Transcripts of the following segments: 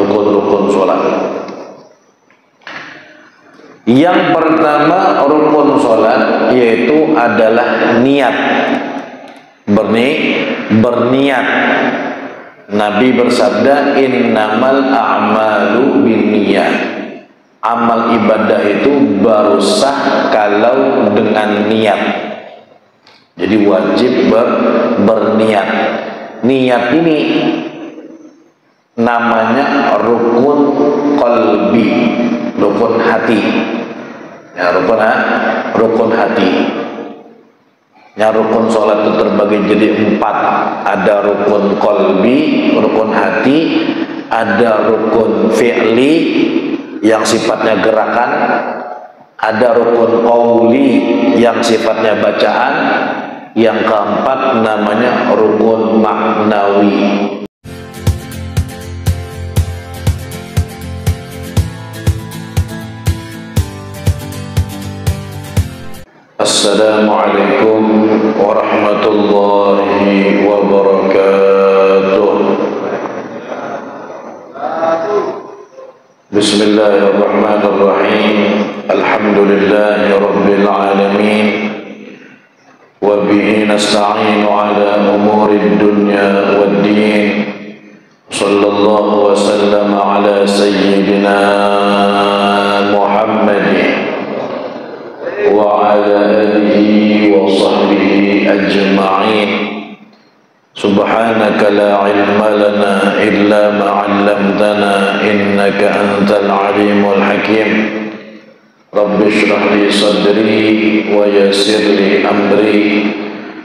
rukun-rukun sholat. Yang pertama rukun sholat yaitu adalah niat. Berniat. Nabi bersabda, innamal a'malu binniyat. Amal ibadah itu baru sah kalau dengan niat. Jadi wajib berniat. Niat ini namanya rukun qalbi, rukun hati. Ya, rukun hati. Ya, rukun sholat itu terbagi jadi 4. Ada rukun qalbi, rukun hati, ada rukun fi'li yang sifatnya gerakan, ada rukun qauli yang sifatnya bacaan, yang keempat namanya rukun maknawi. Assalamualaikum warahmatullahi wabarakatuh. Bismillahirrahmanirrahim. Alhamdulillahi rabbil alamin. Wa bihi nasta'inu ala umuri dunya waddin. Sallallahu wa sallama ala sayyidina Muhammadin wa ala alihi wa sahbihi ajma'in. Subhanaka la ilma lana illa ma 'allamtana innaka antal alimul hakim. Rabbi shrah li sadri wa yassir li amri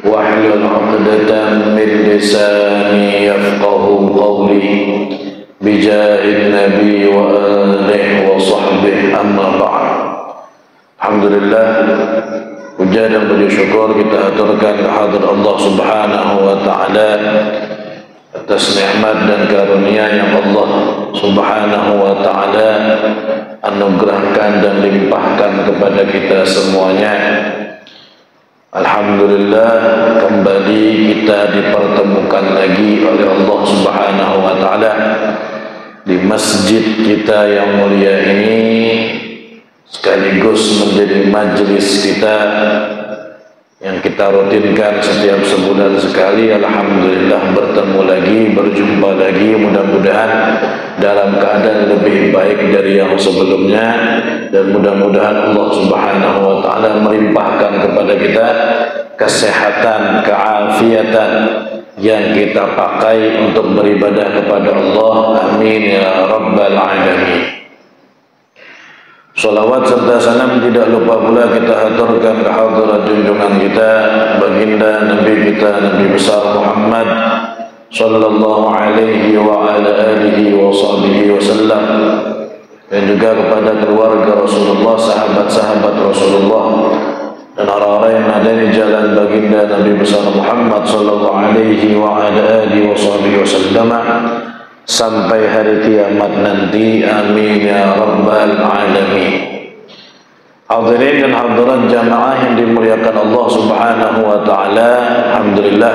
wahlul 'uqdatam min lisani yafqahu qawli bijahil nabi wa alihi wa sahbihi amma ba'd. Alhamdulillah, puja dan puji syukur kita aturkan kehadirat Allah Subhanahu wa taala atas nikmat dan karunia yang Allah Subhanahu wa taala anugerahkan dan limpahkan kepada kita semuanya. Alhamdulillah, kembali kita dipertemukan lagi oleh Allah Subhanahu wa taala di masjid kita yang mulia ini, sekaligus menjadi majelis kita yang kita rutinkan setiap sebulan sekali. Alhamdulillah bertemu lagi, berjumpa lagi, mudah-mudahan dalam keadaan lebih baik dari yang sebelumnya, dan mudah-mudahan Allah Subhanahu wa taala melimpahkan kepada kita kesehatan, keafiatan yang kita pakai untuk beribadah kepada Allah. Amin ya rabbal alamin. Salawat serta salam tidak lupa pula kita haturkan kehadirat junjungan kita baginda Nabi kita, Nabi besar Muhammad sallallahu alaihi wa ala alihi wa sahbihi wasallam, dan juga kepada keluarga Rasulullah, sahabat-sahabat Rasulullah, dan orang-orang yang ada di jalan baginda Nabi besar Muhammad sallallahu alaihi wa ala alihi wa sahbihi wasallam sampai hari kiamat nanti. Amin ya rabbal alamin. Hadirin dan hadirat jamaah yang dimuliakan Allah Subhanahu wa taala, alhamdulillah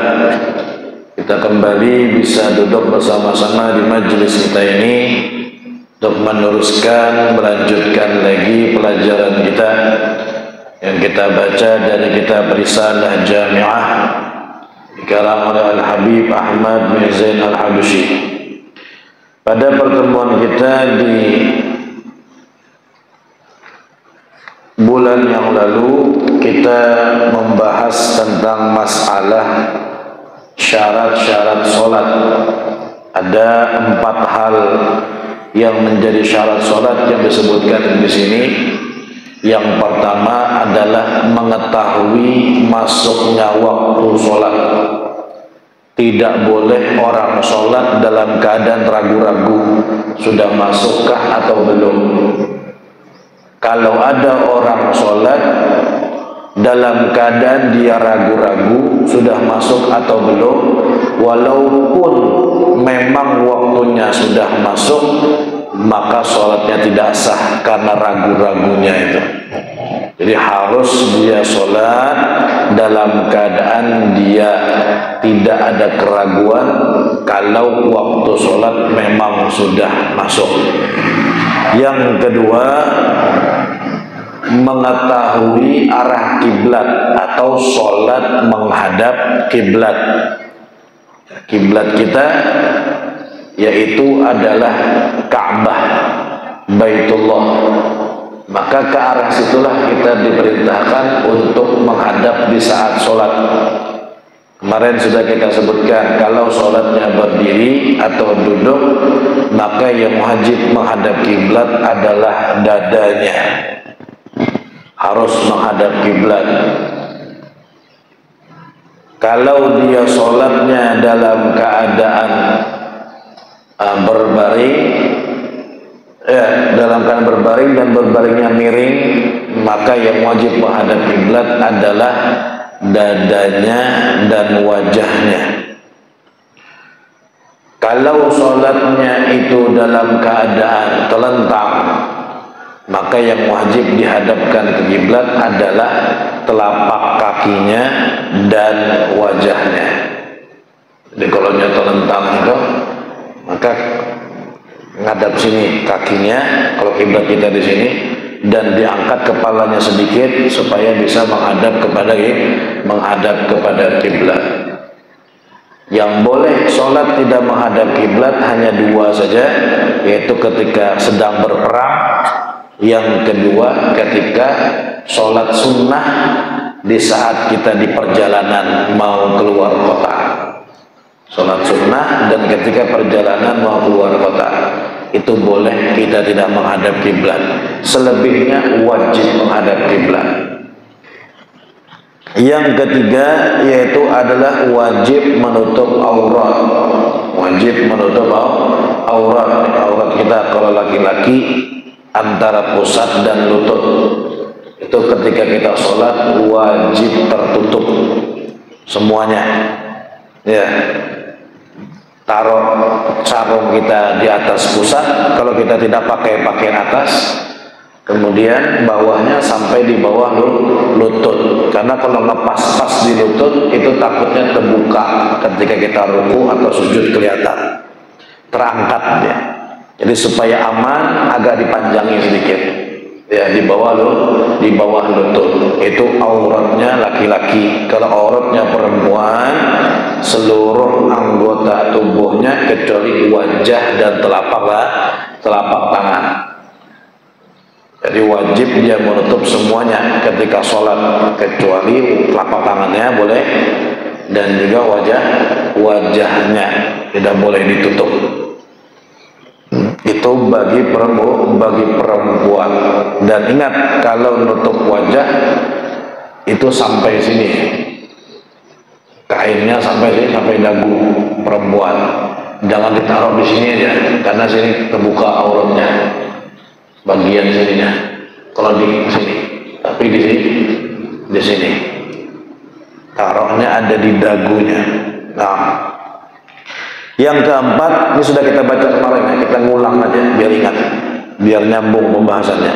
kita kembali bisa duduk bersama-sama di majelis kita ini untuk melanjutkan lagi pelajaran kita yang kita baca dari kitab Risalah Jami'ah dikarang oleh Al-Habib Ahmad bin Zain Al-Habsyi. Pada pertemuan kita di bulan yang lalu, kita membahas tentang masalah syarat-syarat sholat. Ada 4 hal yang menjadi syarat sholat yang disebutkan di sini. Yang pertama adalah mengetahui masuknya waktu sholat. Tidak boleh orang sholat dalam keadaan ragu-ragu sudah masukkah atau belum. Kalau ada orang sholat dalam keadaan dia ragu-ragu sudah masuk atau belum, walaupun memang waktunya sudah masuk, maka sholatnya tidak sah karena ragu-ragunya itu. Jadi harus dia sholat dalam keadaan dia tidak ada keraguan kalau waktu sholat memang sudah masuk. Yang kedua, mengetahui arah kiblat atau sholat menghadap kiblat. Kiblat kita yaitu adalah Ka'bah, Baitullah. Maka ke arah situlah kita diperintahkan untuk menghadap di saat sholat. Kemarin sudah kita sebutkan, kalau sholatnya berdiri atau duduk, maka yang wajib menghadap kiblat adalah dadanya, harus menghadap kiblat. Kalau dia sholatnya dalam keadaan berbaring, dalam keadaan berbaring dan berbaringnya miring, maka yang wajib menghadap kiblat adalah dadanya dan wajahnya. Kalau sholatnya itu dalam keadaan telentang, maka yang wajib dihadapkan ke kiblat adalah telapak kakinya dan wajahnya. Jadi kalau nya telentang itu, maka ngadap sini kakinya, kalau kiblat kita di sini, dan diangkat kepalanya sedikit supaya bisa menghadap kepada kiblat. Yang boleh sholat tidak menghadap kiblat hanya dua saja, yaitu ketika sedang berperang. Yang kedua, ketika sholat sunnah di saat kita di perjalanan mau keluar kota. Sholat sunnah dan ketika perjalanan mau keluar kota, itu boleh kita tidak menghadap kiblat. Selebihnya wajib menghadap kiblat. Yang ketiga yaitu adalah wajib menutup aurat. Wajib menutup aurat. Aurat kita kalau laki-laki antara pusat dan lutut. Itu ketika kita sholat wajib tertutup semuanya. Ya. Taruh sarung kita di atas pusat kalau kita tidak pakai pakaian atas, kemudian bawahnya sampai di bawah lutut, karena kalau ngepas-pas di lutut itu takutnya terbuka ketika kita ruku atau sujud, kelihatan terangkat dia. Jadi supaya aman agak dipanjangin sedikit ya, di bawah lutut. Itu auratnya laki-laki. Kalau auratnya perempuan, seluruh anggota tubuhnya kecuali wajah dan telapak tangan. Jadi wajib dia menutup semuanya ketika sholat, kecuali telapak tangannya boleh, dan juga wajahnya tidak boleh ditutup. Itu bagi perempuan. Dan ingat, kalau nutup wajah itu sampai sini, kainnya sampai sini, sampai dagu perempuan. Jangan ditaruh di sini aja, karena sini terbuka auratnya, bagian sininya. Kalau di sini, tapi di sini taruhnya ada di dagunya. Nah, yang keempat, ini sudah kita baca kemarin ya, kita ngulang aja biar ingat, biar nyambung pembahasannya.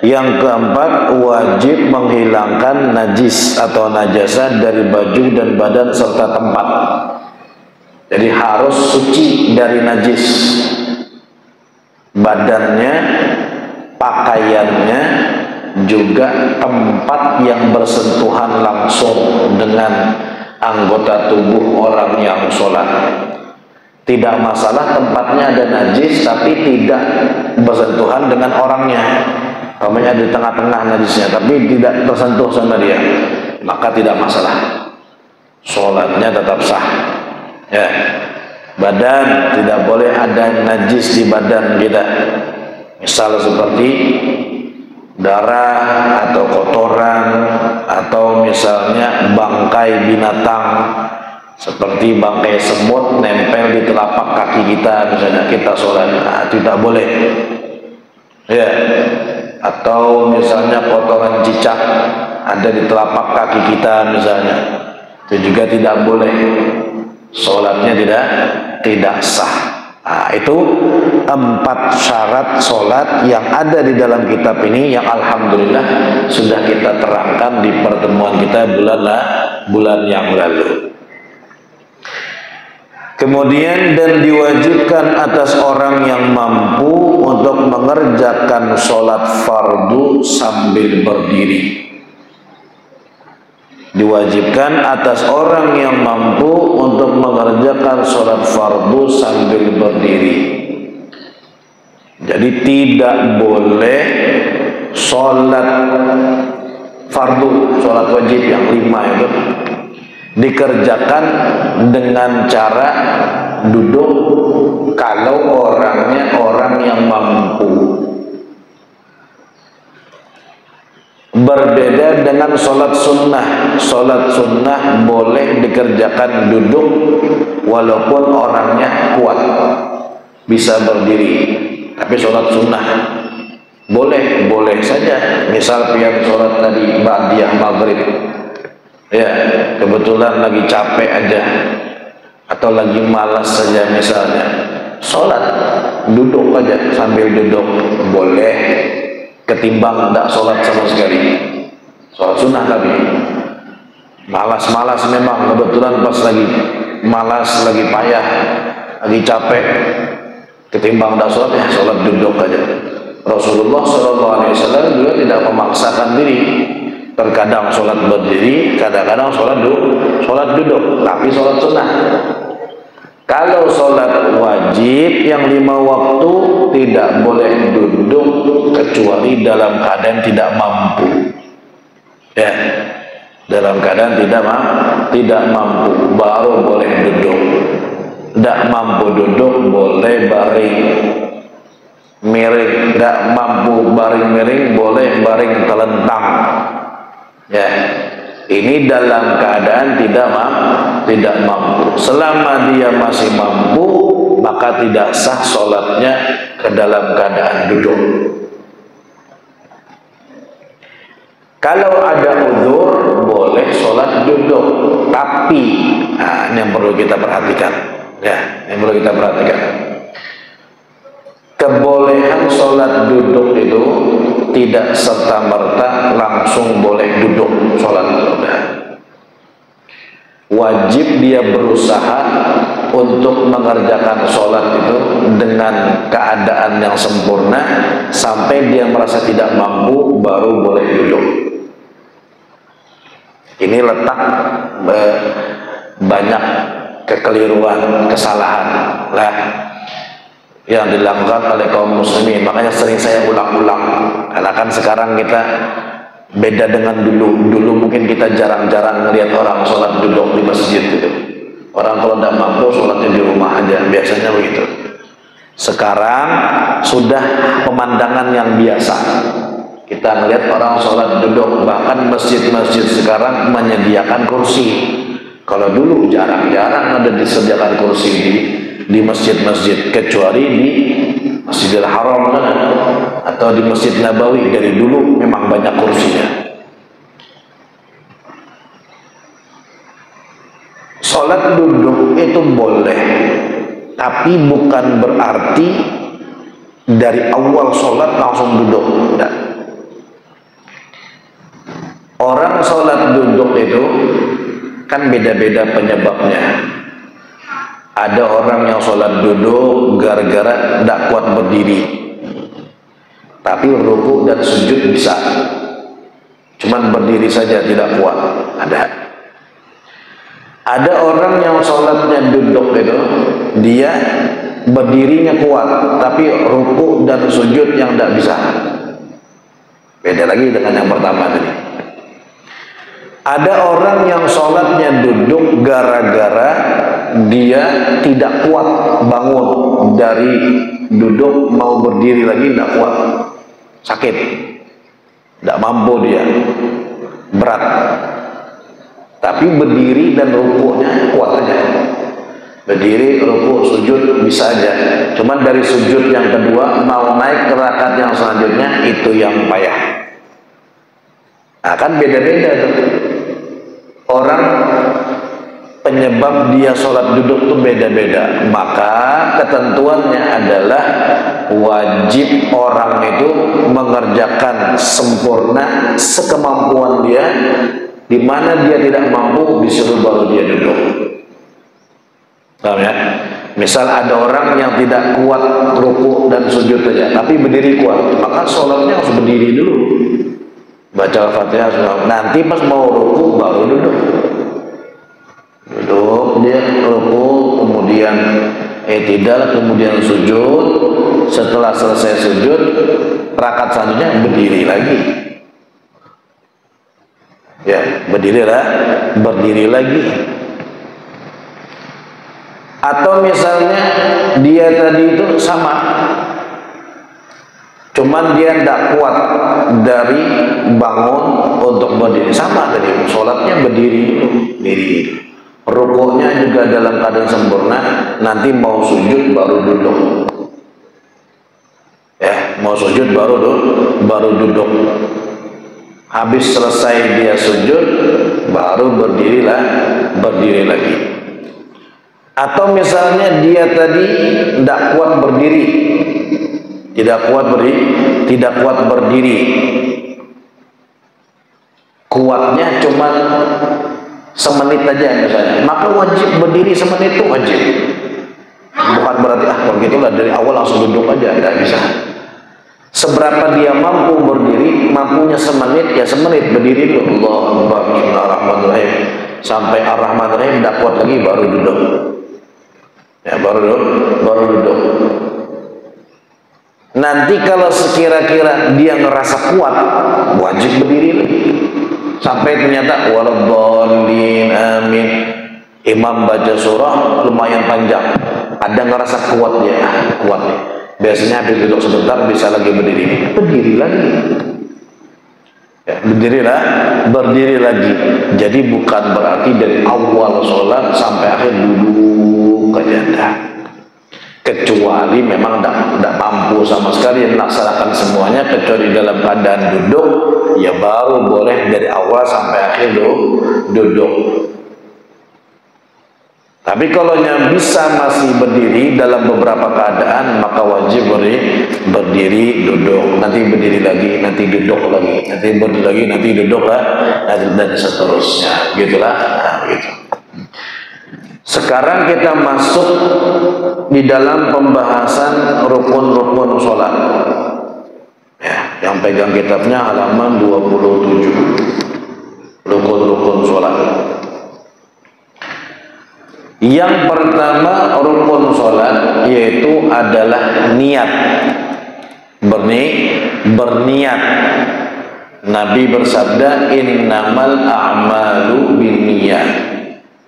Yang keempat, wajib menghilangkan najis atau najasa dari baju dan badan serta tempat. Jadi harus suci dari najis, badannya, pakaiannya, juga tempat yang bersentuhan langsung dengan anggota tubuh orang yang sholat. Tidak masalah tempatnya ada najis tapi tidak bersentuhan dengan orangnya. Namanya di tengah-tengah najisnya tapi tidak tersentuh sama dia, maka tidak masalah, sholatnya tetap sah ya. Badan tidak boleh ada najis di badan kita, misal seperti darah atau kotoran, atau misalnya bangkai binatang seperti bangkai semut nempel di telapak kaki kita, misalnya kita sholat, nah, tidak boleh ya. Atau misalnya kotoran cicak ada di telapak kaki kita misalnya, itu juga tidak boleh, sholatnya tidak sah Nah, itu 4 syarat sholat yang ada di dalam kitab ini yang alhamdulillah sudah kita terangkan di pertemuan kita bulan yang lalu. Kemudian dan diwajibkan atas orang yang mampu untuk mengerjakan sholat fardu sambil berdiri. Diwajibkan atas orang yang mampu untuk mengerjakan sholat fardu sambil berdiri. Jadi tidak boleh sholat fardu, sholat wajib yang 5 itu dikerjakan dengan cara duduk kalau orangnya orang yang mampu. Berbeda dengan sholat sunnah. Sholat sunnah boleh dikerjakan duduk walaupun orangnya kuat, bisa berdiri. Tapi sholat sunnah boleh saja. Misal pian sholat tadi ba'diyah maghrib, ya kebetulan lagi capek aja atau lagi malas saja misalnya, sholat duduk aja, sambil duduk boleh, ketimbang tidak sholat sama sekali. Sholat sunnah tapi malas memang, kebetulan pas lagi malas, lagi payah, lagi capek, ketimbang tidak sholat, ya sholat duduk aja. Rasulullah SAW juga tidak memaksakan diri, terkadang sholat berdiri, kadang-kadang sholat duduk, tapi sholat sunnah. Kalau sholat wajib yang 5 waktu tidak boleh duduk kecuali dalam keadaan tidak mampu. Ya, dalam keadaan tidak mampu baru boleh duduk. Tidak mampu duduk boleh baring miring, tidak mampu baring miring boleh baring telentang. Ya. Ini dalam keadaan tidak mampu. Selama dia masih mampu, maka tidak sah sholatnya ke dalam keadaan duduk. Kalau ada uzur, boleh sholat duduk. Tapi, ini yang perlu kita perhatikan. Ya, yang perlu kita perhatikan. Kebolehan sholat duduk itu tidak serta-merta langsung boleh duduk sholat. Wajib dia berusaha untuk mengerjakan sholat itu dengan keadaan yang sempurna sampai dia merasa tidak mampu baru boleh duduk. Ini letak banyak kekeliruan, kesalahan lah yang dilakukan oleh kaum muslimin. Makanya sering saya ulang-ulang, karena kan sekarang kita beda dengan dulu mungkin kita jarang-jarang melihat orang sholat duduk di masjid gitu. Orang kalau tidak mampu sholatnya di rumah aja, biasanya begitu. Sekarang sudah pemandangan yang biasa, kita melihat orang sholat duduk. Bahkan masjid-masjid sekarang menyediakan kursi. Kalau dulu jarang-jarang ada disediakan kursi di masjid-masjid, kecuali di Masjidil Haram atau di Masjid Nabawi. Dari dulu memang banyak kursinya. Sholat duduk itu boleh, tapi bukan berarti dari awal sholat langsung duduk. Tidak. Orang sholat duduk itu kan beda-beda penyebabnya. Ada orang yang sholat duduk gara-gara tidak kuat berdiri, tapi ruku dan sujud bisa, cuman berdiri saja tidak kuat. Ada orang yang sholatnya duduk itu dia berdirinya kuat, tapi ruku dan sujud yang tidak bisa. Beda lagi dengan yang pertama tadi. Ada orang yang sholatnya duduk gara-gara dia tidak kuat bangun dari duduk, mau berdiri lagi tidak kuat, sakit, tidak mampu dia, berat. Tapi berdiri dan rukunya kuat aja. Berdiri, ruku, sujud bisa aja. Cuman dari sujud yang kedua mau naik ke rakaat yang selanjutnya itu yang payah. Nah, kan beda-beda tuh. Orang penyebab dia sholat duduk itu beda-beda. Maka ketentuannya adalah wajib orang itu mengerjakan sempurna sekemampuan dia. Di mana dia tidak mampu disuruh baru dia duduk. Paham ya? Misal ada orang yang tidak kuat ruku dan sujud saja, tapi berdiri kuat, maka sholatnya harus berdiri dulu. Baca Al-Fatihah, nanti pas mau ruku baru duduk. Duduk, dia ruku, kemudian i'tidal, kemudian sujud. Setelah selesai sujud, rakaat selanjutnya berdiri lagi. Ya, berdiri lagi. Atau misalnya dia tadi itu sama, cuman dia tidak kuat dari bangun untuk berdiri, sama tadi sholatnya berdiri. Rukuknya juga dalam keadaan sempurna, nanti mau sujud baru duduk. Ya, mau sujud baru duduk. Habis selesai dia sujud, baru berdiri lagi. Atau misalnya dia tadi tidak kuat berdiri, tidak kuat berdiri, kuatnya cuma semenit aja misalnya, maka wajib berdiri semenit itu wajib. Bukan berarti kalau gitulah dari awal langsung duduk aja, tidak bisa. Seberapa dia mampu berdiri, mampunya semenit ya semenit berdiri dulu. Allahu Akbar, Bismillahirrahmanirrahim, sampai Ar-Rahmanirrahim tidak kuat lagi baru duduk. Ya baru duduk. Nanti kalau sekira-kira dia ngerasa kuat, wajib berdiri lagi. Sampai ternyata waladhdallin amin, imam baca surah lumayan panjang, ada ngerasa kuat dia, kuat nih. Biasanya habis duduk sebentar bisa lagi berdiri lagi. Ya, berdiri lagi. Jadi bukan berarti dari awal sholat sampai akhir duduk aja dah. Kecuali memang tidak mampu sama sekali melaksanakan semuanya, kecuali dalam keadaan duduk, ya baru boleh dari awal sampai akhir duduk. Tapi kalau yang bisa masih berdiri dalam beberapa keadaan, maka wajib berdiri, duduk, nanti berdiri lagi, nanti duduk lagi, nanti berdiri lagi, nanti duduk lah, dan seterusnya, gitulah. Nah, gitu. Sekarang kita masuk di dalam pembahasan rukun-rukun sholat. Ya, yang pegang kitabnya halaman 27. Rukun-rukun sholat. Yang pertama rukun sholat yaitu adalah niat. Berniat. Nabi bersabda, innamal a'malu binniyat.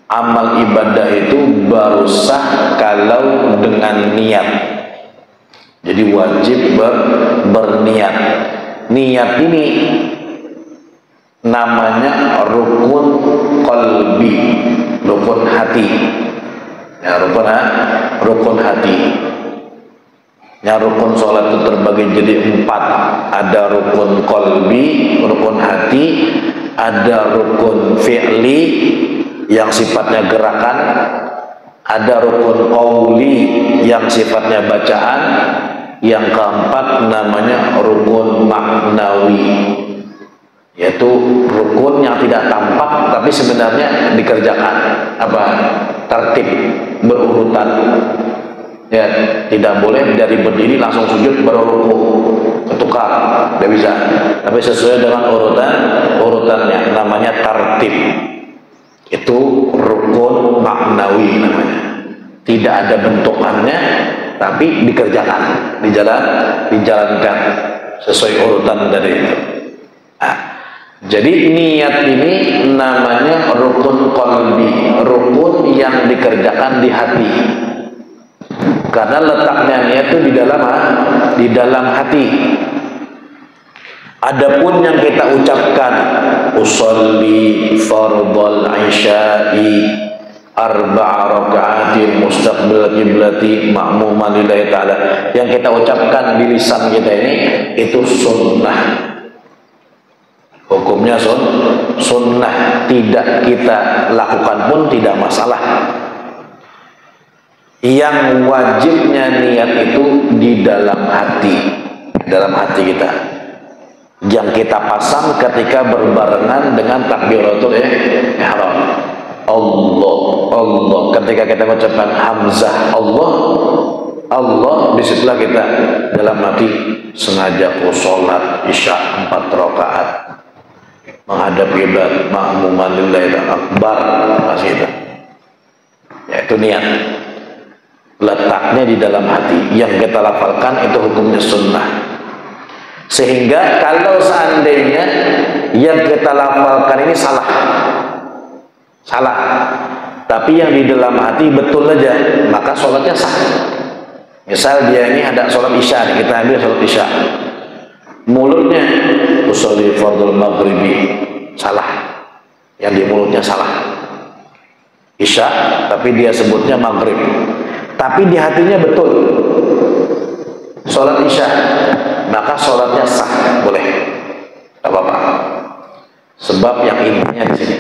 Amal ibadah itu baru sah kalau dengan niat. Jadi wajib berniat. Niat ini namanya rukun qalbi, rukun hati. Ya, rukun hati. Ya, rukun sholat itu terbagi jadi 4. Ada rukun qalbi, rukun hati, ada rukun fi'li yang sifatnya gerakan, ada rukun qauli yang sifatnya bacaan, yang keempat namanya rukun maknawi, yaitu rukun yang tidak tampak tapi sebenarnya dikerjakan, tertib berurutan. Ya, tidak boleh dari berdiri langsung sujud baru ruku, ketukar, tidak bisa. Tapi sesuai dengan urutannya, namanya tertib. Itu rukun maknawi namanya. Tidak ada bentukannya, tapi dikerjakan, dijalankan sesuai urutan dari itu. Nah, jadi niat ini namanya rukun qalbi, rukun yang dikerjakan di hati. Karena letaknya niat itu di dalam hati. Adapun yang kita ucapkan, usolli fardhal isya'i arba'a raka'atin mustaqbil qiblati ma'muman lillahi ta'ala, yang kita ucapkan di lisan kita ini itu sunnah. hukumnya sunnah, tidak kita lakukan pun tidak masalah. Yang wajibnya niat itu di dalam hati kita, yang kita pasang ketika berbarengan dengan takbiratul ihram. Allah, ketika kita mengucapkan hamzah Allah, disitulah kita dalam hati sengaja sholat isya 4 rakaat menghadap kiblat ma'muman lillahi akbar, masih itu, yaitu niat. Letaknya di dalam hati, yang kita lafalkan itu hukumnya sunnah. Sehingga kalau seandainya yang kita lafalkan ini salah, tapi yang di dalam hati betul aja, maka sholatnya sah. Misal dia ini ada sholat isya, kita ambil sholat isya, mulutnya usolli fardul maghribi, salah, yang di mulutnya salah, isya tapi dia sebutnya maghrib, tapi di hatinya betul sholat isya, maka sholatnya sah, boleh, tidak apa-apa. Sebab yang intinya di sini.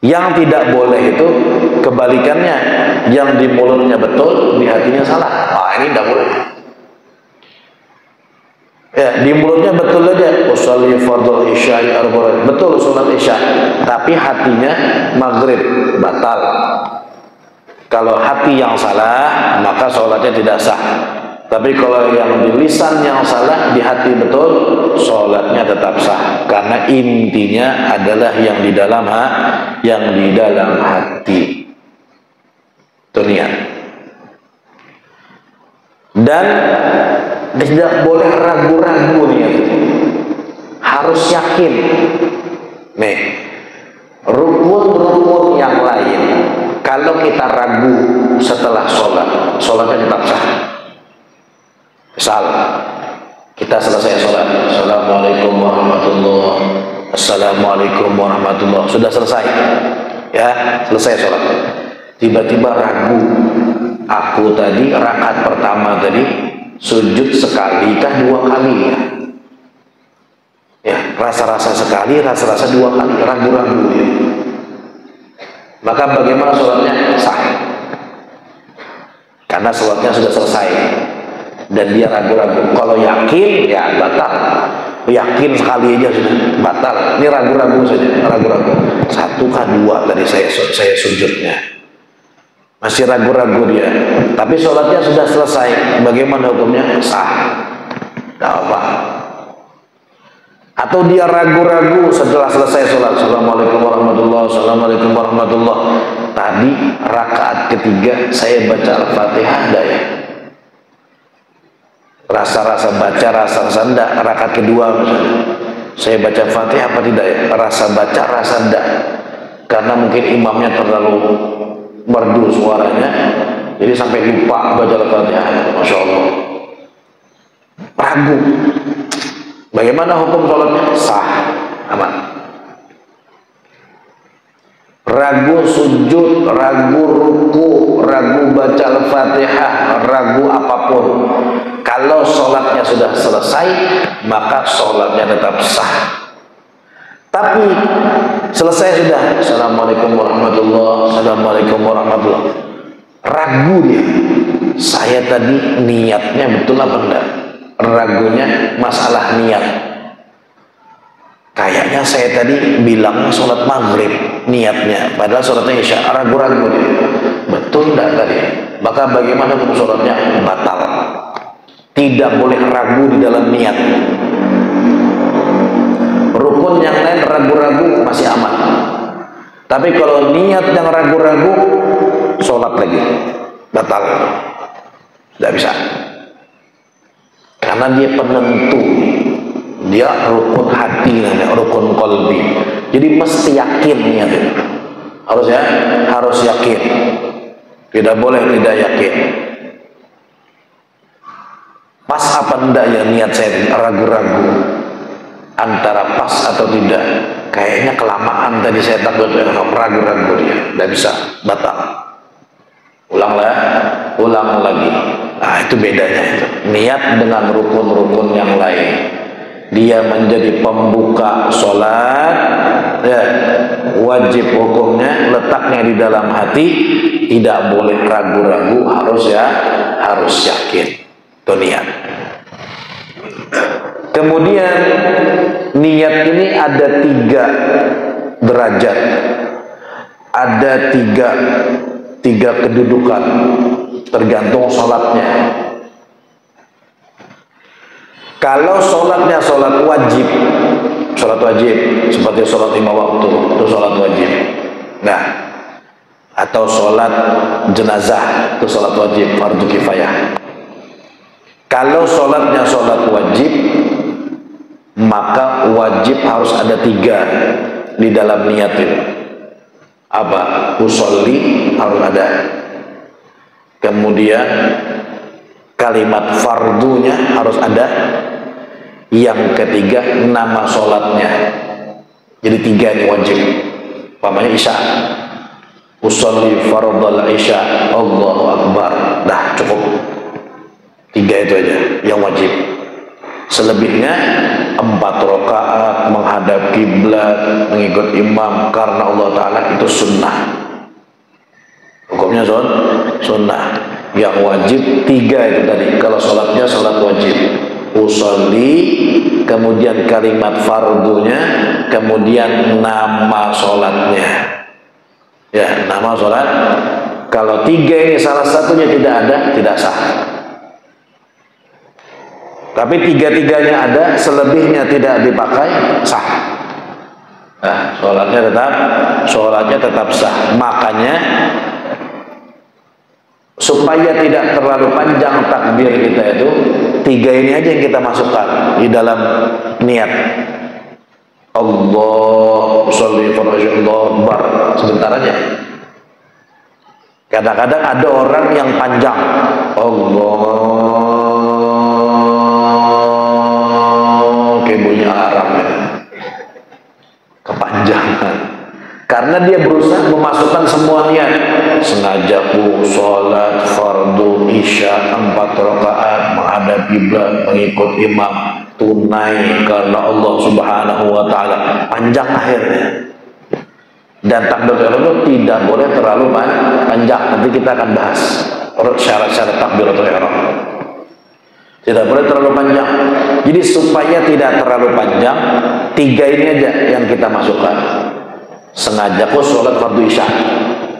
Yang tidak boleh itu kebalikannya, yang di mulutnya betul, di hatinya salah. Ini tidak boleh. Ya, di mulutnya betul aja, usolli fardhu isya'i arba'ah, betul sholat isya, tapi hatinya maghrib, batal. Kalau hati yang salah, maka sholatnya tidak sah. Tapi kalau yang di lisan yang salah, di hati betul, sholatnya tetap sah. Karena intinya adalah yang di dalam hati. Itu niat. Dan tidak boleh ragu-ragu niat itu. Harus yakin. Nih, rukun-rukun yang lain, kalau kita ragu setelah sholat, sholatnya tetap sah. Misal kita selesai sholat, assalamualaikum warahmatullah, assalamualaikum warahmatullah, sudah selesai, ya, selesai sholat. Tiba-tiba ragu, aku tadi rakaat pertama tadi sujud sekali kah 2 kali ya? Ya, rasa-rasa sekali, rasa-rasa 2 kali, ragu-ragu ya. Maka bagaimana sholatnya? Sah. Karena sholatnya sudah selesai. Dan dia ragu-ragu. Kalau yakin, ya batal. Yakin sekali aja sudah batal. Ini ragu-ragu saja, ragu-ragu. 1 kah 2 tadi saya sujudnya. Masih ragu-ragu dia. Tapi sholatnya sudah selesai. Bagaimana hukumnya? Sah. Tidak apa. Atau dia ragu-ragu setelah selesai sholat, assalamualaikum warahmatullah, assalamualaikum warahmatullah. Tadi rakaat ketiga saya baca Al-Fatihah enggak ya? Rasa-rasa baca, rasa-rasa enggak. Rakaat kedua misalnya, saya baca Fatihah apa tidak ya? Rasa baca, rasa enggak. Karena mungkin imamnya terlalu merdu suaranya, jadi sampai lupa baca Al-Fatihah. Masya Allah, ragu. Bagaimana hukum sholatnya? Sah, aman. Ragu sujud, ragu ruku, ragu baca Al-Fatihah, ragu apapun, kalau sholatnya sudah selesai, maka sholatnya tetap sah. Tapi selesai sudah, assalamualaikum warahmatullah, assalamualaikum warahmatullah, ragu dia, saya tadi niatnya betul apa enggak? Ragunya masalah niat. Kayaknya saya tadi bilang sholat maghrib niatnya, padahal sholatnya isya, ragu-ragu dia. Betul enggak tadi? Maka bagaimana hukum sholatnya? Batal. Tidak boleh ragu di dalam niat. Rukun yang lain ragu-ragu masih aman. Tapi kalau niat yang ragu-ragu, sholat lagi batal. Tidak bisa. Karena dia penentu, dia rukun hati namanya, rukun qalbi. Jadi mesti yakin niat. Harus yakin. Tidak boleh tidak yakin. Pas apa enggak ya niat saya, ragu-ragu antara pas atau tidak. Kayaknya kelamaan tadi saya takut, ragu-ragu dia, tidak bisa, batal. Ulang lagi. Nah, itu bedanya itu. Niat dengan rukun-rukun yang lain. dia menjadi pembuka sholat, ya, wajib hukumnya letaknya di dalam hati, tidak boleh ragu-ragu, harus yakin, itu niat. Kemudian niat ini ada 3 derajat, ada tiga kedudukan, tergantung sholatnya. Kalau sholatnya sholat wajib seperti sholat 5 waktu, itu sholat wajib. Nah, atau sholat jenazah, itu sholat wajib, fardu kifayah. Kalau sholatnya sholat wajib, maka wajib harus ada 3 di dalam niat itu. Apa? Usolli harus ada. Kemudian kalimat fardunya harus ada. Yang ketiga, nama sholatnya. Jadi 3 ini wajib. Umpamanya isya, usolli fardal isya, Allahu Akbar, dah cukup. 3 itu aja yang wajib. Selebihnya 4 rakaat menghadap kiblat, mengikut imam karena Allah Ta'ala, itu sunnah. Hukumnya sunnah. Yang wajib 3 itu tadi. Kalau sholatnya sholat wajib, usolli, kemudian kalimat fardunya, kemudian nama sholatnya. Ya, nama sholat. Kalau 3 ini salah satunya tidak ada, tidak sah. Tapi 3-tiganya ada, selebihnya tidak dipakai, sah. Nah, sholatnya tetap sah. Makanya supaya tidak terlalu panjang takbir kita itu, 3 ini aja yang kita masukkan di dalam niat. Allahu sholli Allahu akbar, sebentar aja. Kadang-kadang ada orang yang panjang, Allah, kayak bunyi Arab ya, kepanjangan. Karena dia berusaha memasukkan semua niat. Sengaja ku sholat fardu isya 4 rakaat menghadap kiblat, mengikut imam, tunai karena Allah Subhanahu wa Ta'ala. Panjang akhirnya. Dan takbiratul ihram tidak boleh terlalu panjang. Nanti kita akan bahas syarat-syarat takbiratul ihram. Tidak boleh terlalu panjang. Jadi supaya tidak terlalu panjang, 3 ini aja yang kita masukkan. Sengaja ku sholat fardu isya.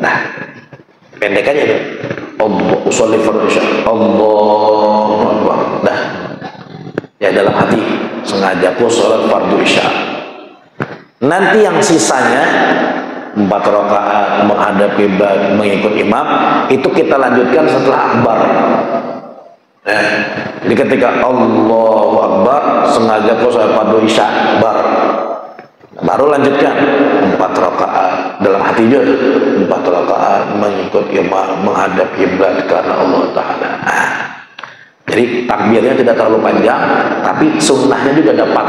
Nah, pendek aja tuh. Allah usolli fardu isya, Allahu akbar. Nah, ya dalam hati, sengaja ku sholat fardu isya. Nanti yang sisanya 4 rakaat menghadap kiblat, mengikut imam, itu kita lanjutkan setelah akbar. Jadi ketika Allahu akbar, sengaja ku sholat fardu isya, baru lanjutkan 4 rakaat dalam hati juga, 4 rakaat mengikut imam, menghadap kiblat karena Allah Ta'ala. Jadi takbirnya tidak terlalu panjang, tapi sunnahnya juga dapat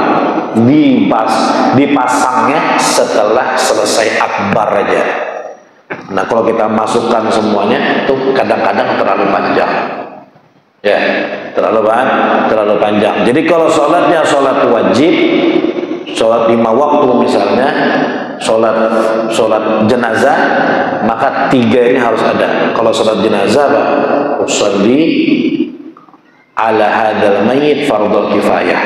dipasangnya setelah selesai akbar aja. Nah, kalau kita masukkan semuanya itu kadang-kadang terlalu panjang, ya, terlalu panjang. Jadi kalau sholatnya sholat wajib, sholat 5 waktu misalnya, sholat jenazah, maka 3 ini harus ada. Kalau sholat jenazah, usolli ala hadal mayyit fardhu kifayah,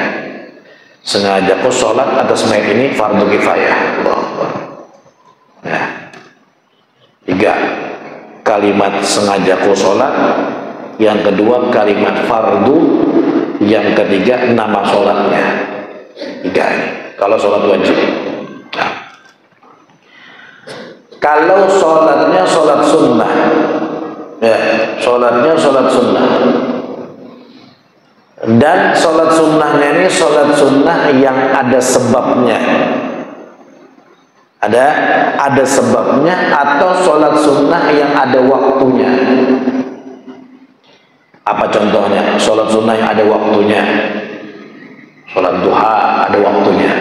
sengaja ku sholat atas mayit ini fardu kifayah. Ya. 3 kalimat sengaja ku sholat, yang kedua kalimat fardu, yang ketiga nama sholatnya. 3 ini kalau sholat wajib. Nah, kalau sholatnya sholat sunnah, ya, sholatnya sholat sunnah, dan sholat sunnahnya ini sholat sunnah yang ada sebabnya, ada sebabnya, atau sholat sunnah yang ada waktunya. Apa contohnya? Sholat sunnah yang ada waktunya, sholat duha ada waktunya,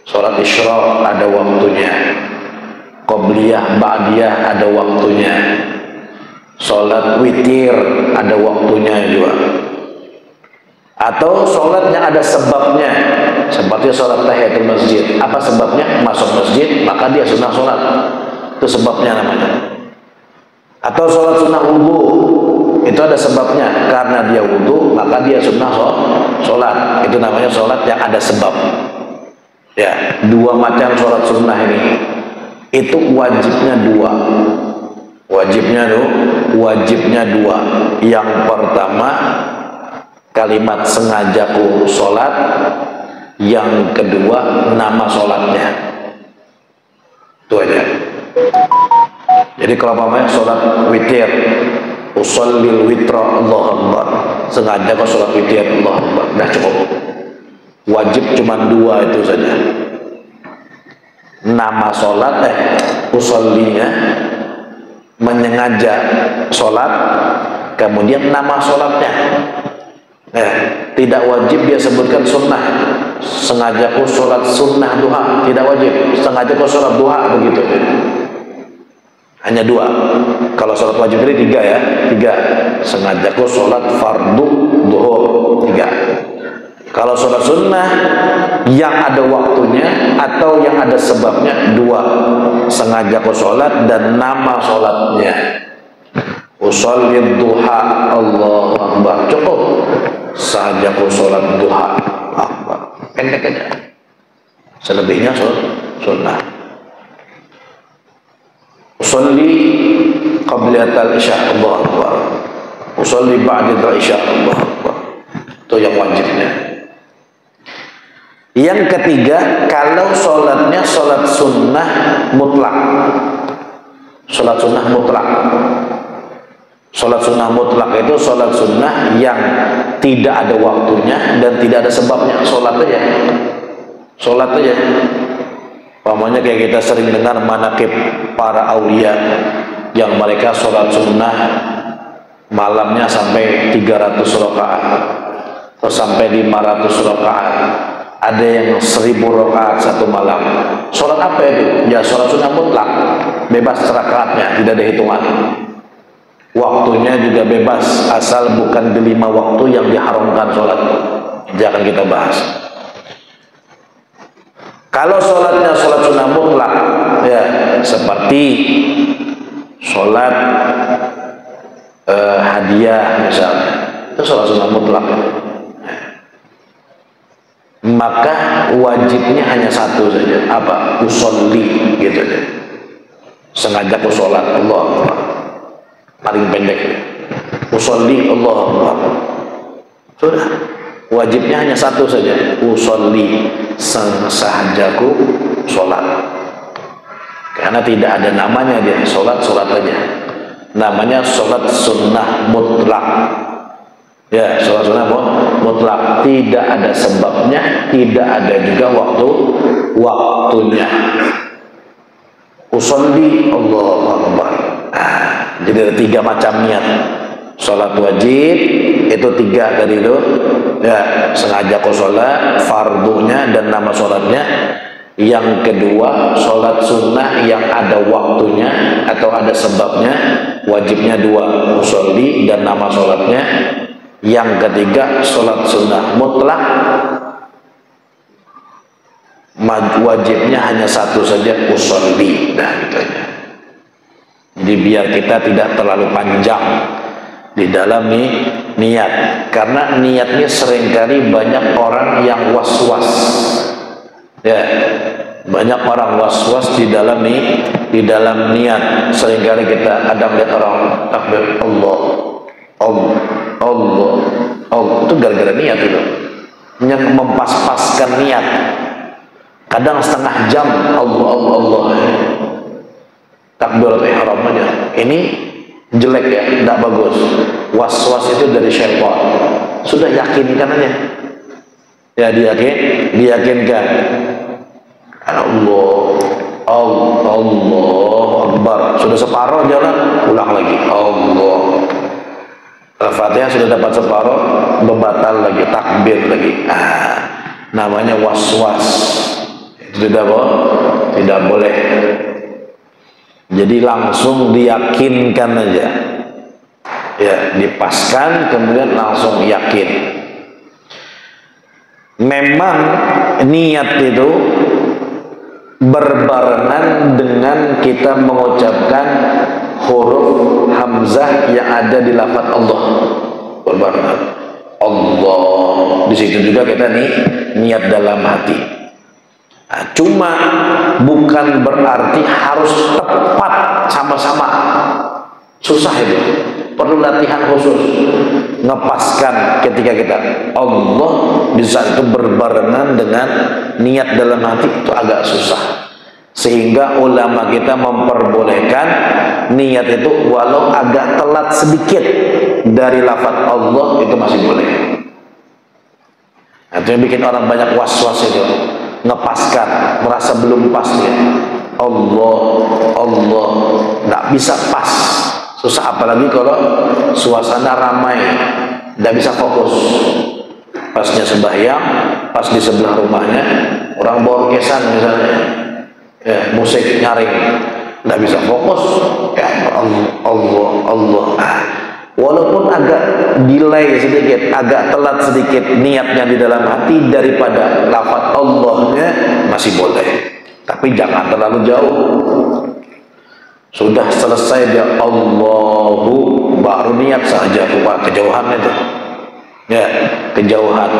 sholat isyraq ada waktunya, qobliyah ba'diyah ada waktunya, sholat witir ada waktunya juga, Atau sholat yang ada sebabnya, seperti sholat tahiyatul masjid. Apa sebabnya? Masuk masjid, maka dia sunnah sholat. Itu sebabnya namanya. Atau sholat sunnah wudhu, itu ada sebabnya. Karena dia wudhu, maka dia sunnah sholat. Itu namanya sholat yang ada sebab. Ya, dua macam sholat sunnah ini. Itu wajibnya dua. Wajibnya dua. Yang pertama, kalimat sengajaku sholat. Yang kedua, nama sholatnya. Itu aja. Jadi kalau namanya sholat witir, usallil witra, Allahu Akbar, sengaja kau sholat witir, Allahu Akbar, dah cukup. Wajib cuma dua itu saja. Nama sholat, usallinya, menyengaja sholat, kemudian nama sholatnya. Tidak wajib dia sebutkan sunnah. Sengaja kau sholat sunnah duha, tidak wajib. Sengaja kau sholat duha, begitu. Hanya dua. Kalau sholat wajib ini tiga ya, tiga. Sengaja kau sholat fardu duhur, tiga. Kalau sholat sunnah yang ada waktunya atau yang ada sebabnya, dua. Sengaja kau sholat dan nama sholatnya. Usholli duha, Allahu Akbar, cukup. Sengaja kau sholat duha, Akbar, pendek aja. Selebihnya sunnah. Usolli qabliyatal isya, Allahu Akbar. Usolli ba'datal isya, Allahu Akbar. Itu yang wajibnya. Yang ketiga, kalau sholatnya sholat sunnah mutlak. Sholat sunnah mutlak. Sholat sunnah mutlak itu sholat sunnah yang tidak ada waktunya dan tidak ada sebabnya. Sholat aja. Sholat aja. Pamannya kayak kita sering dengar manaqib para aulia yang mereka sholat sunnah malamnya sampai 300 rakaat atau sampai 500 rakaat. Ada yang 1000 rakaat satu malam. Sholat apa itu? Ya sholat sunnah mutlak, bebas rakaatnya, tidak ada hitungan. Waktunya juga bebas, asal bukan di 5 waktu yang diharamkan sholat. Jangan kita bahas. Kalau sholatnya sholat sunnah mutlak, ya seperti sholat hadiah misalnya, itu sholat sunnah mutlak. Maka wajibnya hanya satu saja, apa? Usolli, gitu aja. Sengaja aku sholat, Allah paling pendek. Usolli, Allah. Sudah. Wajibnya hanya satu saja, usolli, sengajaku sholat. Karena tidak ada namanya dia, sholat aja. Namanya sholat sunnah mutlak. Ya, sholat sunnah mutlak, tidak ada sebabnya, tidak ada juga waktunya. Usolli, Allahu Akbar. Jadi ada 3 macam niat. Sholat wajib itu 3 tadi itu, ya, sengaja kau sholat, fardunya dan nama sholatnya. Yang kedua, sholat sunnah yang ada waktunya atau ada sebabnya, wajibnya 2, usolli dan nama sholatnya. Yang ketiga, sholat sunnah mutlak, wajibnya hanya satu saja, usolli. Nah, gitu aja. Jadi biar kita tidak terlalu panjang di dalam niat, karena niatnya seringkali banyak orang yang was-was, ya, banyak orang was-was di dalam niat. Seringkali kita ada melihat orang takbir Allah itu gara-gara niat itu, yang mempas-paskan niat. Kadang setengah jam Allah takbiratul ihram aja. Ini jelek ya, tidak bagus. Was-was itu dari syaitan. Sudah yakinkan aja. Ya, diyakinkan. Allah Akbar. Sudah separuh jalan, ulang lagi. Allah. Al-Fatihah sudah dapat separuh, berbatal lagi, takbir lagi. Namanya was-was. Itu tidak boleh. Jadi langsung diyakinkan aja, ya, dipaskan kemudian langsung yakin. memang niat itu berbarengan dengan kita mengucapkan huruf hamzah yang ada di lafaz Allah, berbarengan Allah. Di situ juga kita niat dalam hati. Nah, cuma bukan berarti harus tepat sama-sama, susah itu, perlu latihan khusus ngepaskan ketika kita Allah di saat itu berbarengan dengan niat dalam hati, itu agak susah. Sehingga ulama kita memperbolehkan niat itu walau agak telat sedikit dari lafaz Allah itu masih boleh. Nah, itu yang bikin orang banyak was-was itu, ngepaskan, merasa belum pas dia. Allah, nggak bisa pas, susah. Apalagi kalau suasana ramai, nggak bisa fokus. Pasnya sembahyang, pas di sebelah rumahnya orang bawa orkesan misalnya, ya, musik nyaring, nggak bisa fokus. Ya, Allah. Walaupun agak delay sedikit, agak telat sedikit niatnya di dalam hati daripada lafaz Allahnya masih boleh, tapi jangan terlalu jauh. Sudah selesai dia Allahu baru niat saja, kejauhan itu, ya, kejauhan.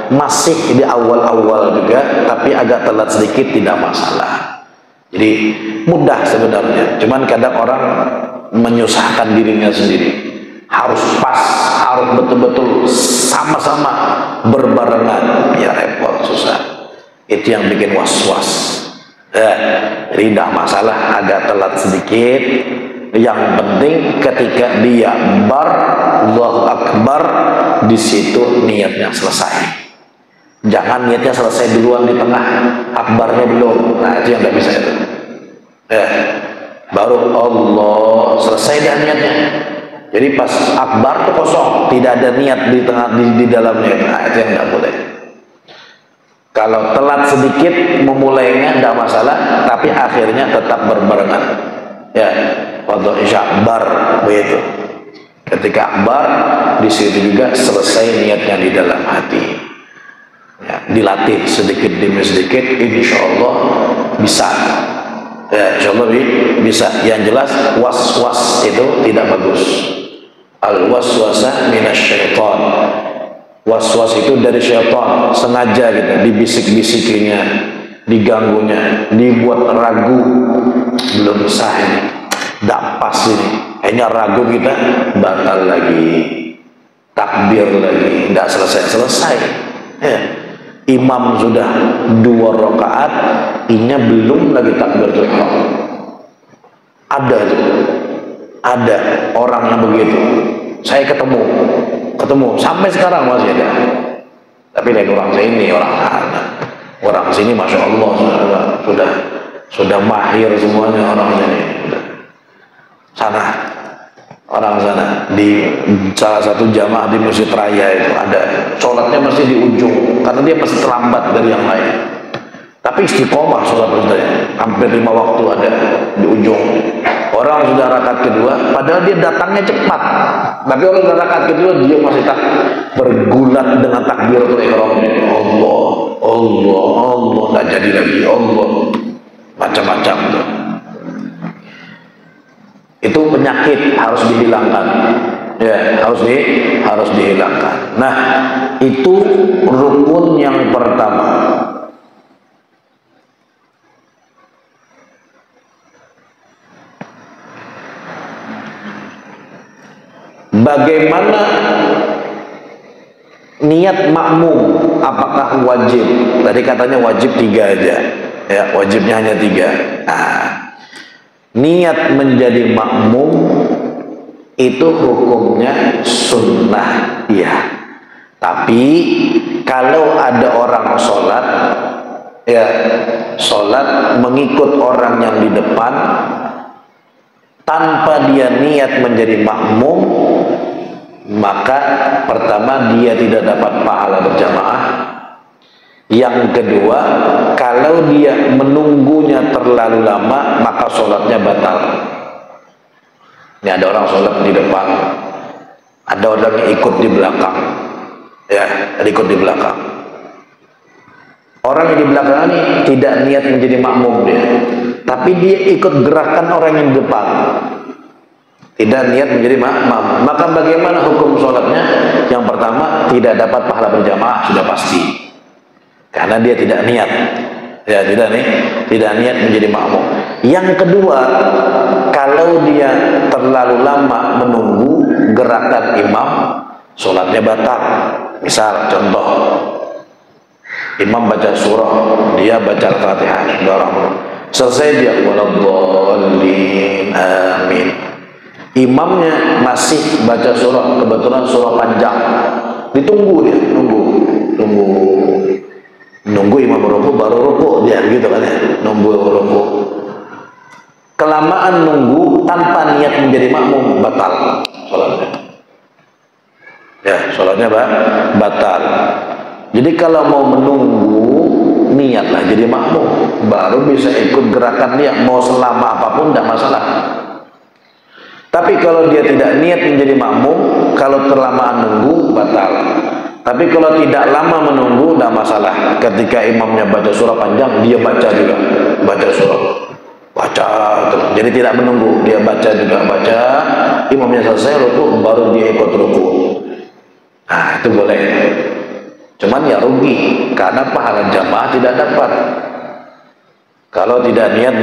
Masih di awal-awal juga, tapi agak telat sedikit tidak masalah. Jadi mudah sebenarnya, cuman kadang orang menyusahkan dirinya sendiri. Harus pas, harus betul-betul sama-sama berbarengan, ya repot, susah. Itu yang bikin was-was. Jadi tidak masalah agak telat sedikit. Yang penting ketika dia Allahu Akbar, di situ niatnya selesai. Jangan niatnya selesai duluan di tengah, akbarnya belum. Nah, itu yang tidak bisa itu. Baru Allah selesai dah niatnya. Jadi pas akbar itu kosong, tidak ada niat di tengah di dalamnya. Nah, itu yang tidak boleh. Kalau telat sedikit memulainya tidak masalah, tapi akhirnya tetap berbarengan. Ya, waktu isya-akbar begitu. Ketika akbar, di situ juga selesai niatnya di dalam hati. Ya, dilatih sedikit demi sedikit, insya Allah bisa. Ya, insya Allah bisa. Yang jelas was-was itu tidak bagus. Al-waswasah minasyaitan. Was-was itu dari syaitan, sengaja gitu, dibisik-bisikinya, diganggunya, dibuat ragu. Belum sah ini, tidak pas ini, hanya ragu kita, batal lagi, takbir lagi, tidak selesai-selesai. Ya. Imam sudah 2 rakaat, ini belum lagi takbiratul ihram. Ada orang yang begitu. Saya ketemu sampai sekarang masih ada. Tapi dari orang sini, orang sini, masya Allah sudah mahir semuanya orang sini. Orang sana di salah satu jamaah di Masjid Raya itu ada sholatnya masih di ujung karena dia masih terlambat dari yang lain. Tapi istiqomah sholat berjamaah, hampir 5 waktu ada di ujung. Orang sudah rakaat kedua, padahal dia datangnya cepat. Tapi orang sudah rakaat kedua, dia masih tak bergulat dengan takbiratul ihram. Allah, nggak jadi lagi. Allah, macam-macam tuh. Itu penyakit, harus dihilangkan. Ya, harus dihilangkan. Nah, itu rukun yang pertama. Bagaimana niat makmum, apakah wajib? Tadi katanya wajib 3 aja, ya, wajibnya hanya 3. Nah, niat menjadi makmum itu hukumnya sunnah, ya. Tapi kalau ada orang sholat, ya, sholat mengikut orang yang di depan tanpa dia niat menjadi makmum, maka pertama dia tidak dapat pahala berjamaah. Yang kedua, kalau dia menunggunya terlalu lama, maka sholatnya batal. Ini ada orang sholat di depan, ada orang yang ikut di belakang, ya, ikut di belakang. Orang yang di belakang ini tidak niat menjadi makmum dia, tapi dia ikut gerakan orang yang di depan. Tidak niat menjadi makmum. Maka bagaimana hukum sholatnya? Yang pertama, tidak dapat pahala berjamaah sudah pasti, karena dia tidak niat. Ya, tidak niat menjadi makmum. Yang kedua, kalau dia terlalu lama menunggu gerakan imam, sholatnya batal. Misal contoh, imam baca surah, dia baca Al-Fatihah, selesai dia waladhdallin amin. Imamnya masih baca surah, kebetulan surah panjang, ditunggu dia, nunggu imam ruku baru ruku dia, gitu kan ya, nunggu ruku. Kelamaan nunggu tanpa niat menjadi makmum, batal sholatnya. Ya, sholatnya batal. Jadi kalau mau menunggu, niatlah jadi makmum, baru bisa ikut gerakan dia, mau selama apapun tidak masalah. Tapi kalau dia tidak niat menjadi makmum, kalau terlamaan nunggu, batal. Tapi kalau tidak lama menunggu, tidak masalah. Ketika imamnya baca surah panjang, dia baca juga, baca surah, baca terus. Jadi tidak menunggu, dia baca juga, baca. Imamnya selesai ruku, baru dia ikut ruku. Nah, itu boleh. Cuman ya rugi, karena pahala jamaah tidak dapat kalau tidak niat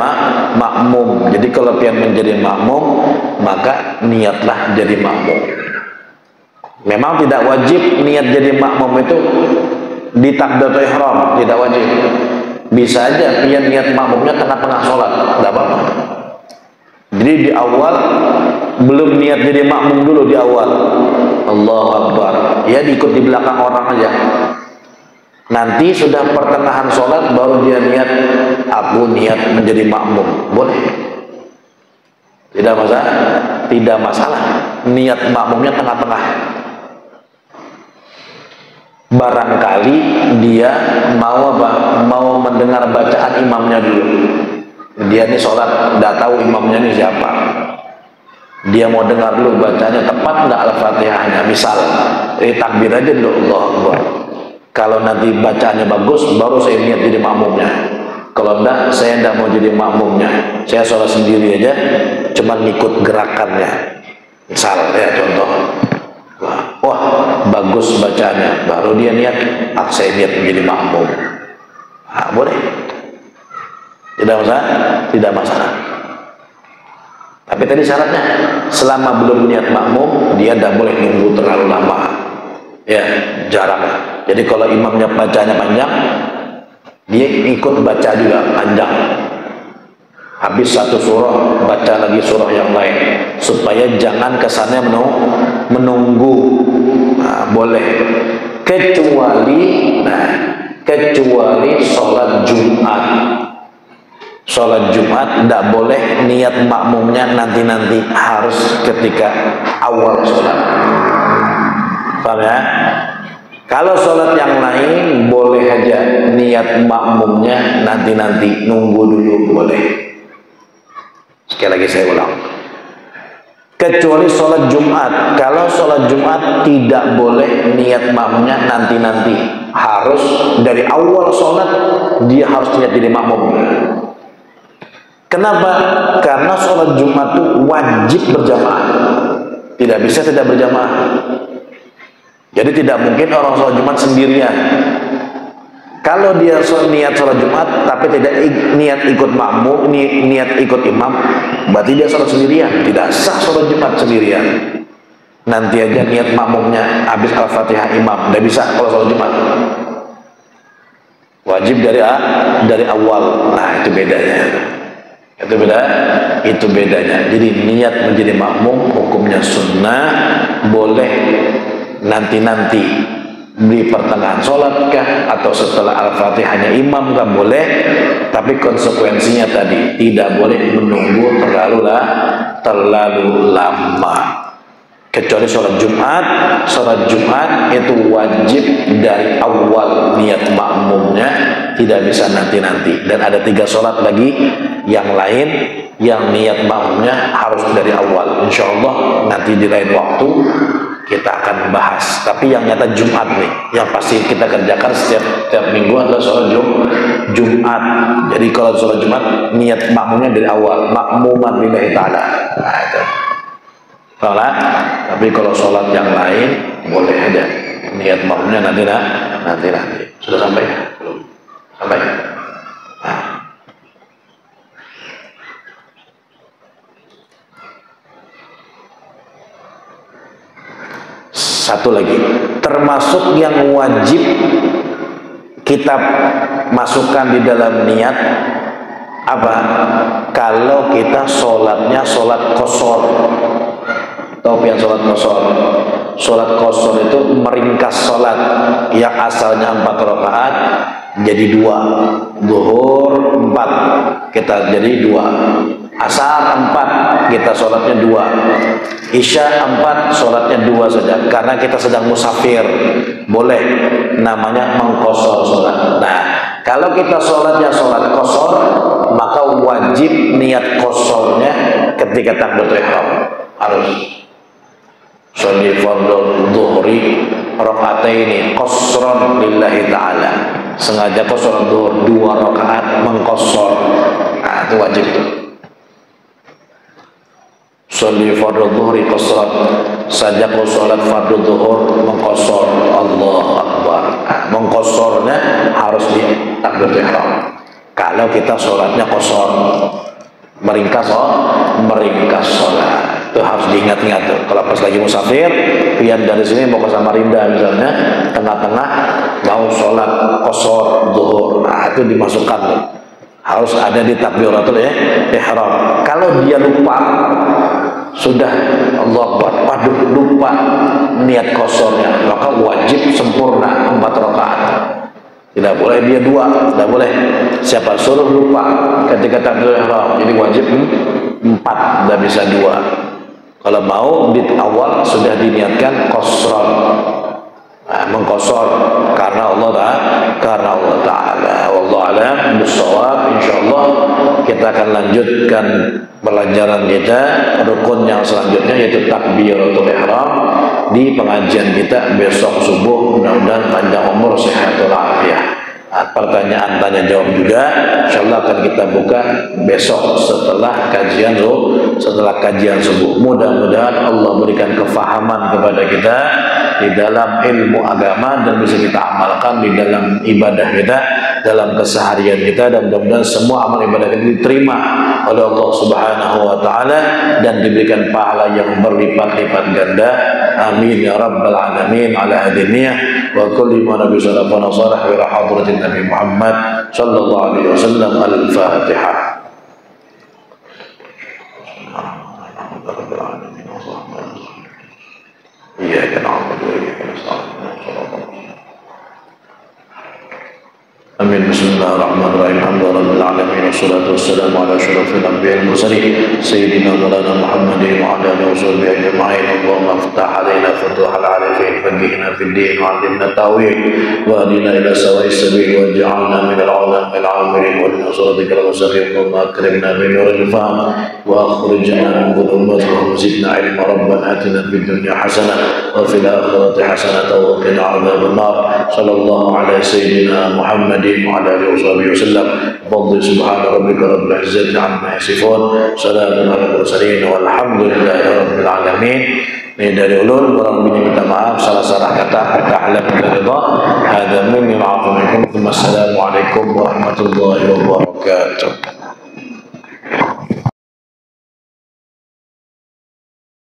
makmum. Jadi kalau pian menjadi makmum, maka niatlah jadi makmum. Memang tidak wajib niat jadi makmum itu di takbiratul ihram, tidak wajib. Bisa aja pian niat makmumnya tengah-tengah sholat, tidak apa-apa. Jadi di awal belum niat jadi makmum dulu, di awal Allahu Akbar, ya diikut di belakang orang aja. Nanti sudah pertengahan sholat baru dia niat, aku niat menjadi makmum, boleh. Tidak masalah, tidak masalah. Niat makmumnya tengah-tengah. Barangkali dia mau apa? Mau mendengar bacaan imamnya dulu. Dia ini sholat, tidak tahu imamnya ini siapa. Dia mau dengar dulu bacanya tepat nggak Al-Fatihahnya. Misal, takbir aja dulu, Allahu Akbar. Kalau nanti bacaannya bagus, baru saya niat jadi makmumnya. Kalau enggak, saya enggak mau jadi makmumnya. Saya sholat sendiri aja, cuma ngikut gerakannya. Misal, ya contoh. Wah, bagus bacaannya. Baru dia niat, saya niat menjadi makmum. Nah, boleh. Tidak masalah? Tidak masalah. Tapi tadi syaratnya, selama belum niat makmum, dia tidak boleh nunggu terlalu lama. Ya, jarang. Jadi kalau imamnya bacanya panjang, dia ikut baca juga panjang. Habis satu surah, baca lagi surah yang lain, supaya jangan kesannya menunggu. Nah, boleh. Kecuali sholat Jumat. Sholat Jumat tidak boleh niat makmumnya nanti-nanti, harus ketika awal sholat. Paham ya? Kalau sholat yang lain boleh aja niat makmumnya nanti-nanti, nunggu dulu boleh. Sekali lagi saya ulang. Kecuali sholat Jumat. Kalau sholat Jumat tidak boleh niat makmumnya nanti-nanti, harus dari awal sholat dia harus niat jadi makmum. Kenapa? Karena sholat Jumat itu wajib berjamaah. Tidak bisa tidak berjamaah. Jadi tidak mungkin orang sholat Jumat sendirian. Kalau dia niat sholat Jumat tapi tidak niat ikut makmum, niat ikut imam, berarti dia sholat sendirian. Tidak sah sholat Jumat sendirian. Nanti aja niat makmumnya habis Al-Fatihah imam, tidak bisa kalau sholat Jumat. Wajib dari awal. Nah, itu bedanya. Itu bedanya. Jadi niat menjadi makmum hukumnya sunnah, boleh nanti di pertengahan sholat kah atau setelah Al-Fatihahnya imam kah, boleh. Tapi konsekuensinya tadi tidak boleh menunggu terlalu lama. Kecuali sholat Jumat itu wajib dari awal niat makmumnya, tidak bisa nanti-nanti. Dan ada 3 sholat lagi yang lain yang niat makmumnya harus dari awal. Insya Allah nanti di lain waktu kita akan bahas. Tapi yang nyata Jumat nih, yang pasti kita kerjakan setiap minggu adalah sholat Jumat. Jadi kalau sholat Jumat niat makmumnya dari awal, makmuman lillahi ta'ala. Nah itu. Tapi kalau sholat yang lain boleh aja niat makmumnya nanti. Sudah sampai? Belum? Sampai? Nah. Satu lagi, termasuk yang wajib kita masukkan di dalam niat apa? Kalau kita sholatnya sholat qashar. Tahu yang sholat qashar? Sholat qashar itu meringkas sholat yang asalnya 4 rakaat jadi 2, zuhur 4 kita jadi 2, asar 4 kita sholatnya 2, isya 4 sholatnya 2 saja, karena kita sedang musafir, boleh namanya mengqashar sholat. Nah kalau kita sholatnya sholat qashar, maka wajib niat qasharnya ketika takbiratul ihram. Harus sholli fardhu dhuhri raka'ataini qasran lillahi ta'ala, sengaja qashar zuhur 2 rakaat mengqashar. Nah itu wajib tuh. Sholli fardhu dhuhri qasran, saja kalau sholat fardhu zuhur mengqashar. Allahu akbar. Nah, mengqasharnya harus di takbiratul ihram. Kalau kita sholatnya qashar, meringkas sholat, itu harus diingat-ingat tuh. Kalau pas lagi musafir, pian dari sini mau ke Samarinda misalnya, tengah-tengah mau sholat qashar zuhur, nah itu dimasukkan tuh. Harus ada di takbiratul ihram. Kalau dia lupa, sudah Allah Akbar, waduh lupa niat qasharnya, maka wajib sempurna 4 rakaat. Tidak boleh dia 2, tidak boleh. Siapa suruh lupa ketika takbiratul ihram, jadi wajib 4, tidak bisa 2. Kalau mau di awal sudah diniatkan qashran, nah, mengqashar karena Allah Ta'ala. Wallahu a'lam bishawab. Insyaallah kita akan lanjutkan pelajaran kita rukun yang selanjutnya, yaitu takbiratul ihram, di pengajian kita besok subuh. Mudah-mudahan panjang umur, sehat walafiat. Nah, pertanyaan tanya jawab juga insyaallah akan kita buka besok setelah kajian subuh. Mudah-mudahan Allah berikan kefahaman kepada kita di dalam ilmu agama dan bisa kita amalkan di dalam ibadah kita, dalam keseharian kita, dan mudah-mudahan semua amal ibadah kita diterima oleh Allah Subhanahu wa taala dan diberikan pahala yang berlipat-lipat ganda. Amin ya rabbal alamin. Ala hadiniyah wa kulli ma nabi sallallahu alaihi wasallam wa hadratin Nabi Muhammad sallallahu alaihi wasallam. Al-Fatihah. Iyyaka na'budu wa iyyaka nasta'in. Amin. Bismillahirrahmanirrahim. Alhamdulillahirabbil alamin wassalatu wassalamu ala asyrafil anbiya'i wal mursalin sayyidina Maulana Muhammadin wa ala alihi washabbihi ajma'in. Allahumma iftah 'alaina futuhal 'arifin, faqihna fid din wa 'allimna ta'wil wa hadina ila sawa'is sabil waj'alna minal 'ulama'il 'amilin wa min siratikal mustaqim. Allahumma akrimna bi nuril fahm wa akhrijna min dhulumatil wahm, zidna 'ilma. Rabbana atina fid dunya hasanah wa fil akhirati hasanah wa qina 'adzaban nar. Sallallahu ala sayyidina Muhammad وعلى آله وصحبه وسلم. بفضل سبحان ربك رب العزة عما يصفون، سلام على المرسلين والحمد لله رب العالمين. Ini dari ulun, kurang lebihnya minta maaf, salah-salah kata alam dari Allah. Hadza minni wa 'afu minkum. Wassalamualaikum warahmatullahi wabarakatuh.